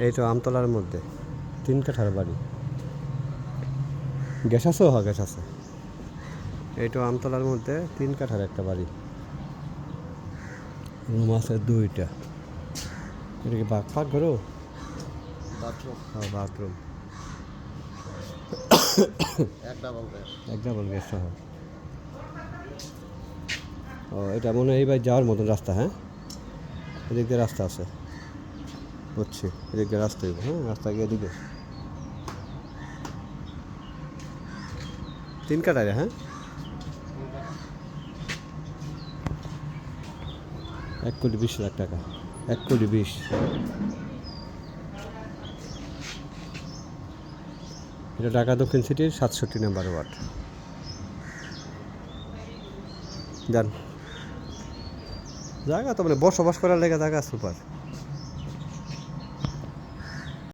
এই তো আমতলার মধ্যে 3 কাঠার বাড়ি। গ্যাস আছে? হ্যাঁ, গ্যাস আছে। এই তো আমতলার মধ্যে 3 কাঠার একটা বাড়ি। রুম আছে 2টা। এটা কি পাকঘরও? হ্যাঁ, বাথরুম। এক ডাবল গ্যাস সহ। ও, এটা মনে হয় এইবার যাওয়ার মতন রাস্তা। হ্যাঁ, এদিক দিয়ে রাস্তা আছে, বুঝছি। এদিক দিয়ে রাস্তা, হ্যাঁ, রাস্তা গিয়ে এদিকে 3 কাঠারে। হ্যাঁ, 1,20,00,000 টাকা। 1,20,00,000। এটা ঢাকা দক্ষিণ সিটির 67 নম্বর ওয়ার্ড। জান জায়গা তো মানে বসবাস করার লেগে জায়গা সুপার।